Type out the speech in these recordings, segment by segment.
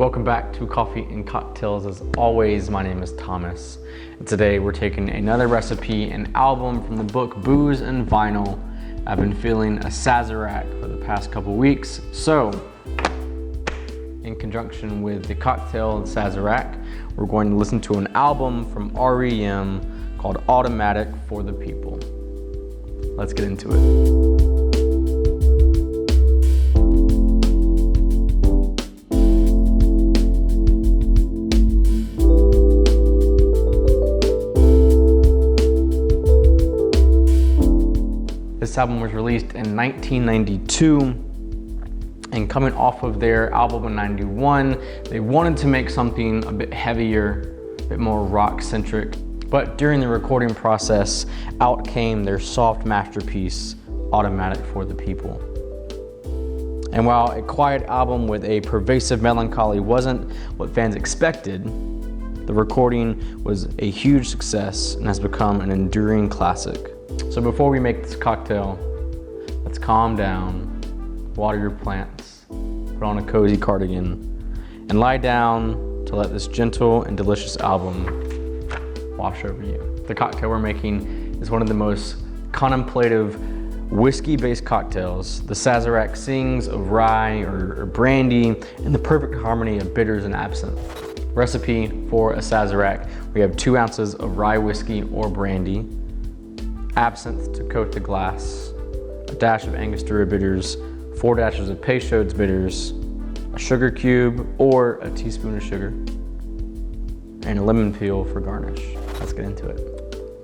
Welcome back to Coffee and Cocktails. As always, my name is Thomas. And today we're taking another recipe and album from the book Booze and Vinyl. I've been feeling a Sazerac for the past couple weeks. So, in conjunction with the cocktail and Sazerac, we're going to listen to an album from R.E.M. called Automatic for the People. Let's get into it. This album was released in 1992, and coming off of their album in 91, they wanted to make something a bit heavier, a bit more rock-centric. But during the recording process, out came their soft masterpiece, Automatic for the People. And while a quiet album with a pervasive melancholy wasn't what fans expected, the recording was a huge success and has become an enduring classic. So before we make this cocktail, let's calm down, water your plants, put on a cozy cardigan, and lie down to let this gentle and delicious album wash over you. The cocktail we're making is one of the most contemplative whiskey-based cocktails. The Sazerac sings of rye or brandy and the perfect harmony of bitters and absinthe. Recipe for a Sazerac: we have 2 ounces of rye whiskey or brandy, absinthe to coat the glass, a dash of Angostura bitters, 4 dashes of Peychaud bitters, a sugar cube or a teaspoon of sugar, and a lemon peel for garnish. Let's get into it.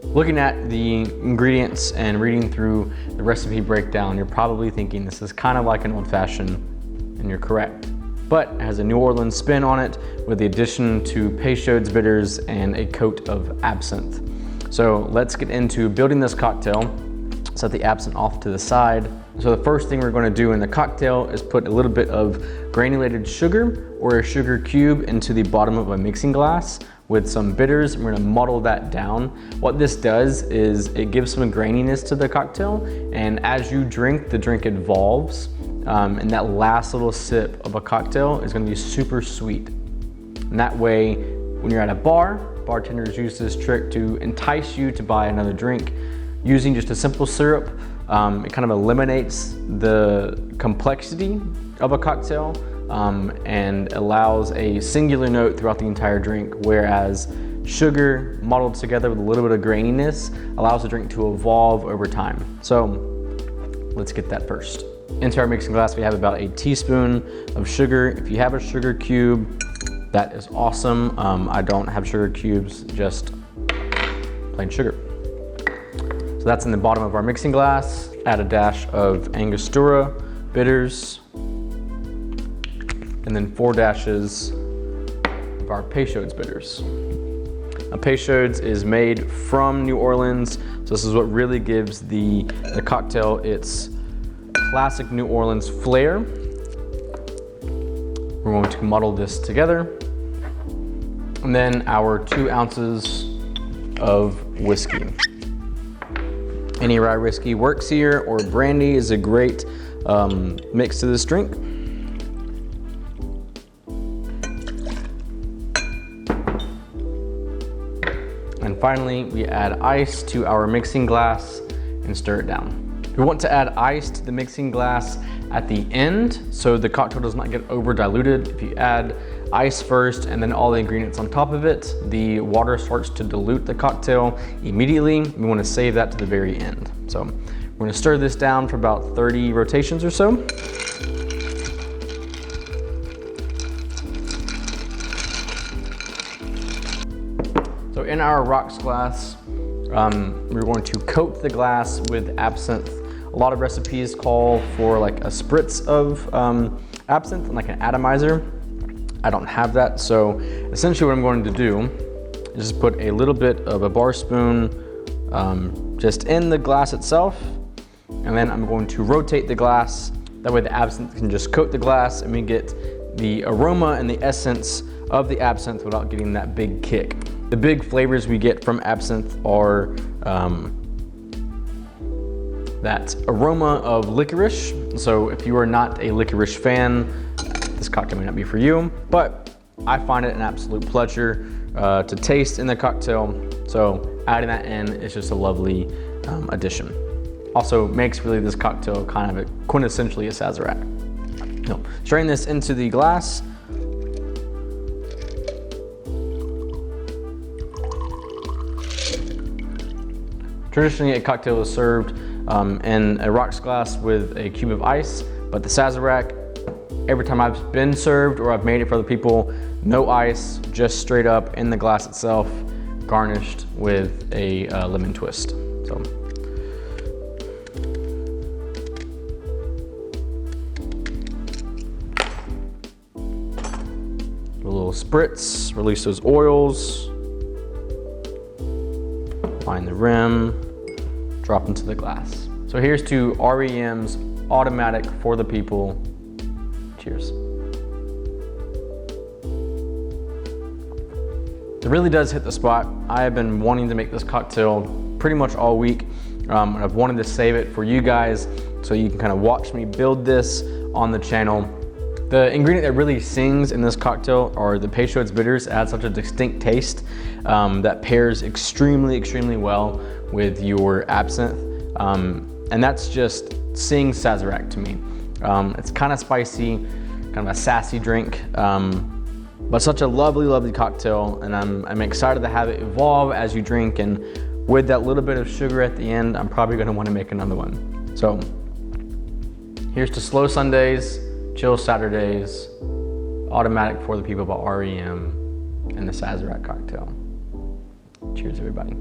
Looking at the ingredients and reading through the recipe breakdown, you're probably thinking this is kind of like an old-fashioned, and you're correct. But it has a New Orleans spin on it with the addition to Peychaud bitters and a coat of absinthe. So let's get into building this cocktail. Set the absinthe off to the side. So the first thing we're going to do in the cocktail is put a little bit of granulated sugar or a sugar cube into the bottom of a mixing glass with some bitters. We're going to muddle that down. What this does is it gives some graininess to the cocktail, and as you drink, the drink evolves, and that last little sip of a cocktail is going to be super sweet. And that way, when you're at a bar, bartenders use this trick to entice you to buy another drink. Using just a simple syrup, it kind of eliminates the complexity of a cocktail and allows a singular note throughout the entire drink, whereas sugar muddled together with a little bit of graininess allows the drink to evolve over time. So let's get that first. Into our mixing glass, we have about a teaspoon of sugar. If you have a sugar cube, that is awesome. I don't have sugar cubes, just plain sugar. So that's in the bottom of our mixing glass. Add a dash of Angostura bitters, and then 4 dashes of our Peychaud bitters. Now, Peychaud is made from New Orleans, so this is what really gives the cocktail its classic New Orleans flair. We're going to muddle this together. And then our 2 ounces of whiskey. Any rye whiskey works here, or brandy is a great mix to this drink. And finally, we add ice to our mixing glass and stir it down. We want to add ice to the mixing glass at the end so the cocktail does not get over diluted. If you add ice first and then all the ingredients on top of it, the water starts to dilute the cocktail immediately. We want to save that to the very end. So we're going to stir this down for about 30 rotations or so. So in our rocks glass, we're going to coat the glass with absinthe. A lot of recipes call for like a spritz of absinthe and like an atomizer. I don't have that, so essentially what I'm going to do is just put a little bit of a bar spoon just in the glass itself, and then I'm going to rotate the glass. That way the absinthe can just coat the glass and we get the aroma and the essence of the absinthe without getting that big kick. The big flavors we get from absinthe are that aroma of licorice. So if you are not a licorice fan, this cocktail may not be for you, but I find it an absolute pleasure to taste in the cocktail. So adding that in is just a lovely addition. Also makes really this cocktail kind of quintessentially a Sazerac. So strain this into the glass. Traditionally, a cocktail is served in a rocks glass with a cube of ice, but the Sazerac, every time I've been served or I've made it for other people, no ice, just straight up in the glass itself, garnished with a lemon twist. So. A little spritz, release those oils, line the rim, drop into the glass. So here's to R.E.M's automatic for the people. Cheers. It really does hit the spot. I have been wanting to make this cocktail pretty much all week. And I've wanted to save it for you guys so you can kind of watch me build this on the channel. The ingredient that really sings in this cocktail are the Peychaud bitters. It adds such a distinct taste that pairs extremely well with your absinthe. And that's just sings Sazerac to me. It's kind of spicy, kind of a sassy drink, but such a lovely cocktail, and I'm excited to have it evolve as you drink, and with that little bit of sugar at the end, I'm probably gonna wanna make another one. So here's to slow Sundays, chill Saturdays, automatic for the people by R.E.M, and the Sazerac cocktail. Cheers, everybody.